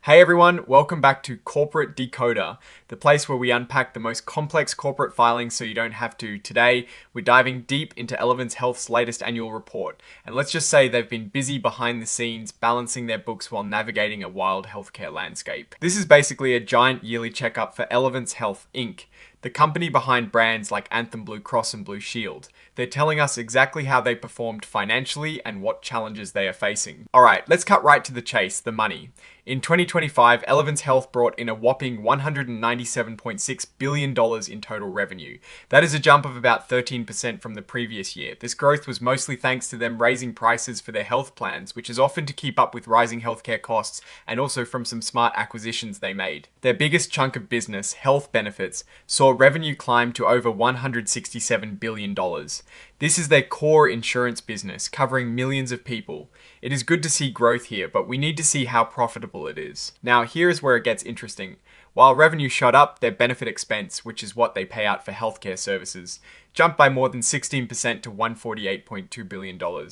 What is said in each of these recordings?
Hey everyone, welcome back to Corporate Decoder, the place where we unpack the most complex corporate filings so you don't have to. Today, we're diving deep into Elevance Health's latest annual report, and let's just say they've been busy behind the scenes balancing their books while navigating a wild healthcare landscape. This is basically a giant yearly checkup for Elevance Health Inc., the company behind brands like Anthem Blue Cross and Blue Shield. They're telling us exactly how they performed financially and what challenges they are facing. Alright, let's cut right to the chase, the money. In 2025, Elevance Health brought in a whopping $197.6 billion in total revenue. That is a jump of about 13% from the previous year. This growth was mostly thanks to them raising prices for their health plans, which is often to keep up with rising healthcare costs, and also from some smart acquisitions they made. Their biggest chunk of business, health benefits, saw revenue climb to over $167 billion. This is their core insurance business, covering millions of people. It is good to see growth here, but we need to see how profitable it is. Now, here is where it gets interesting. While revenue shot up, their benefit expense, which is what they pay out for healthcare services, jumped by more than 16% to $148.2 billion.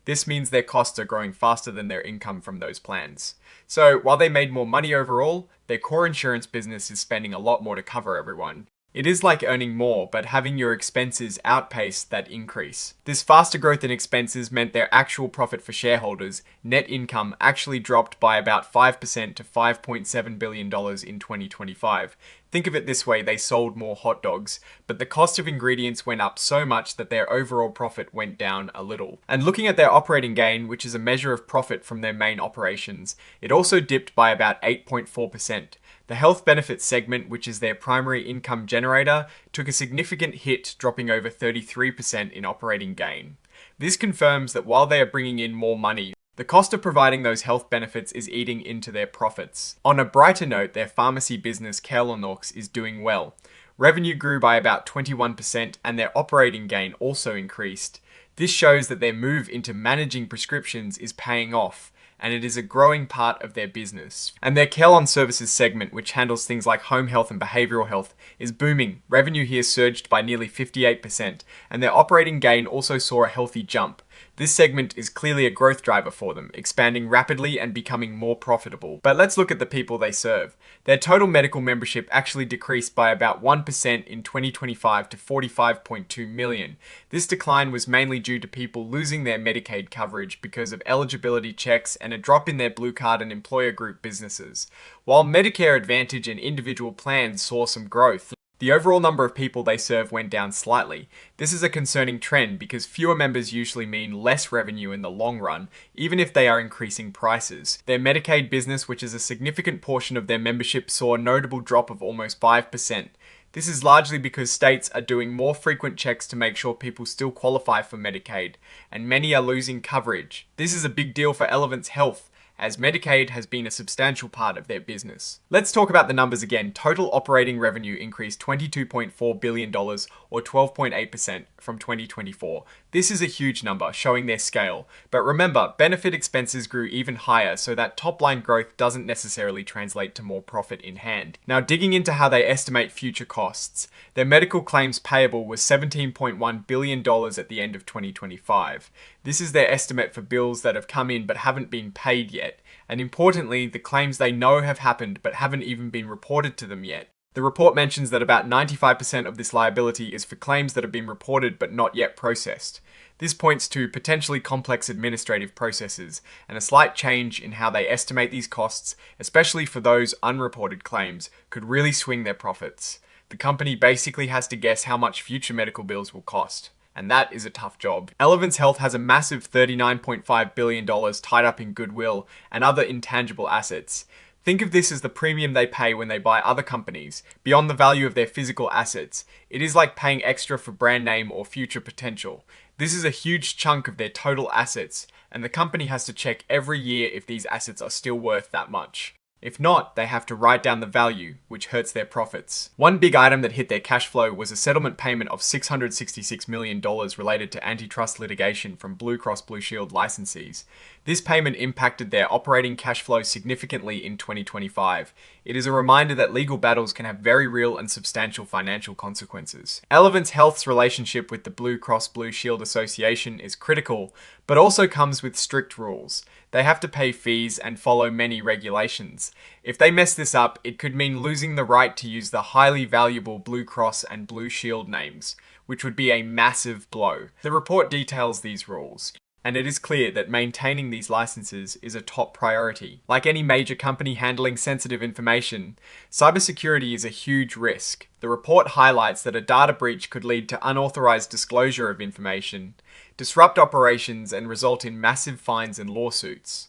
This means their costs are growing faster than their income from those plans. So, while they made more money overall, their core insurance business is spending a lot more to cover everyone. It is like earning more, but having your expenses outpace that increase. This faster growth in expenses meant their actual profit for shareholders, net income, actually dropped by about 5% to $5.7 billion in 2025. Think of it this way, they sold more hot dogs, but the cost of ingredients went up so much that their overall profit went down a little. And looking at their operating gain, which is a measure of profit from their main operations, it also dipped by about 8.4%. The health benefits segment, which is their primary income generator, took a significant hit, dropping over 33% in operating gain. This confirms that while they are bringing in more money, the cost of providing those health benefits is eating into their profits. On a brighter note, their pharmacy business, Knox, is doing well. Revenue grew by about 21% and their operating gain also increased. This shows that their move into managing prescriptions is paying off, and it is a growing part of their business. And their Carelon Services segment, which handles things like home health and behavioral health, is booming. Revenue here surged by nearly 58%, and their operating gain also saw a healthy jump. This segment is clearly a growth driver for them, expanding rapidly and becoming more profitable. But let's look at the people they serve. Their total medical membership actually decreased by about 1% in 2025 to 45.2 million. This decline was mainly due to people losing their Medicaid coverage because of eligibility checks and a drop in their Blue Card and employer group businesses. While Medicare Advantage and individual plans saw some growth, the overall number of people they serve went down slightly. This is a concerning trend because fewer members usually mean less revenue in the long run, even if they are increasing prices. Their Medicaid business, which is a significant portion of their membership, saw a notable drop of almost 5%. This is largely because states are doing more frequent checks to make sure people still qualify for Medicaid, and many are losing coverage. This is a big deal for Elevance Health, as Medicaid has been a substantial part of their business. Let's talk about the numbers again. Total operating revenue increased $22.4 billion or 12.8% from 2024. This is a huge number, showing their scale. But remember, benefit expenses grew even higher, so that top line growth doesn't necessarily translate to more profit in hand. Now, digging into how they estimate future costs, their medical claims payable was $17.1 billion at the end of 2025. This is their estimate for bills that have come in but haven't been paid yet. And importantly, the claims they know have happened but haven't even been reported to them yet. The report mentions that about 95% of this liability is for claims that have been reported but not yet processed. This points to potentially complex administrative processes and a slight change in how they estimate these costs, especially for those unreported claims, could really swing their profits. The company basically has to guess how much future medical bills will cost. And that is a tough job. Elevance Health has a massive $39.5 billion tied up in goodwill and other intangible assets. Think of this as the premium they pay when they buy other companies, beyond the value of their physical assets. It is like paying extra for brand name or future potential. This is a huge chunk of their total assets, and the company has to check every year if these assets are still worth that much. If not, they have to write down the value, which hurts their profits. One big item that hit their cash flow was a settlement payment of $666 million related to antitrust litigation from Blue Cross Blue Shield licensees. This payment impacted their operating cash flow significantly in 2025. It is a reminder that legal battles can have very real and substantial financial consequences. Elevance Health's relationship with the Blue Cross Blue Shield Association is critical, but also comes with strict rules. They have to pay fees and follow many regulations. plans. If they mess this up, it could mean losing the right to use the highly valuable Blue Cross and Blue Shield names, which would be a massive blow. The report details these rules, and it is clear that maintaining these licenses is a top priority. Like any major company handling sensitive information, cybersecurity is a huge risk. The report highlights that a data breach could lead to unauthorized disclosure of information, disrupt operations, and result in massive fines and lawsuits.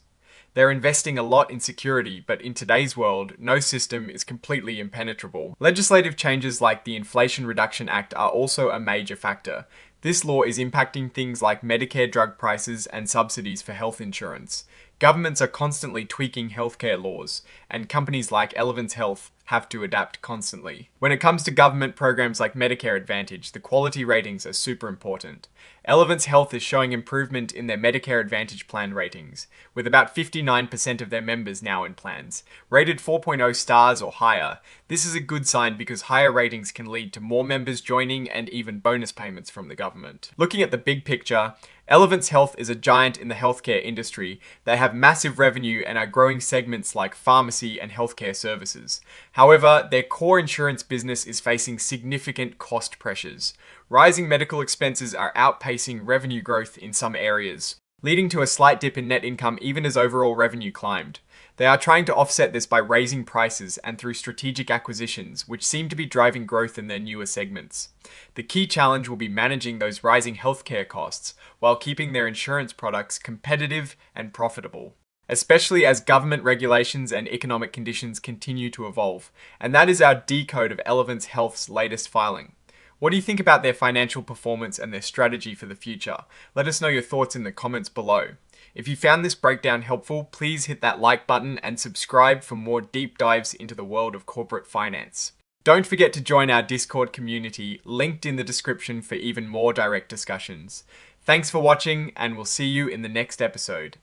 They're investing a lot in security, but in today's world, no system is completely impenetrable. Legislative changes like the Inflation Reduction Act are also a major factor. This law is impacting things like Medicare drug prices and subsidies for health insurance. Governments are constantly tweaking healthcare laws, and companies like Elevance Health have to adapt constantly. When it comes to government programs like Medicare Advantage, the quality ratings are super important. Elevance Health is showing improvement in their Medicare Advantage plan ratings, with about 59% of their members now in plans, rated 4.0 stars or higher. This is a good sign because higher ratings can lead to more members joining and even bonus payments from the government. Looking at the big picture, Elevance Health is a giant in the healthcare industry. They have massive revenue and are growing segments like pharmacy and healthcare services. However, their core insurance business is facing significant cost pressures. Rising medical expenses are outpacing revenue growth in some areas, leading to a slight dip in net income even as overall revenue climbed. They are trying to offset this by raising prices and through strategic acquisitions, which seem to be driving growth in their newer segments. The key challenge will be managing those rising healthcare costs while keeping their insurance products competitive and profitable, especially as government regulations and economic conditions continue to evolve. And that is our decode of Elevance Health's latest filing. What do you think about their financial performance and their strategy for the future? Let us know your thoughts in the comments below. If you found this breakdown helpful, please hit that like button and subscribe for more deep dives into the world of corporate finance. Don't forget to join our Discord community, linked in the description for even more direct discussions. Thanks for watching, and we'll see you in the next episode.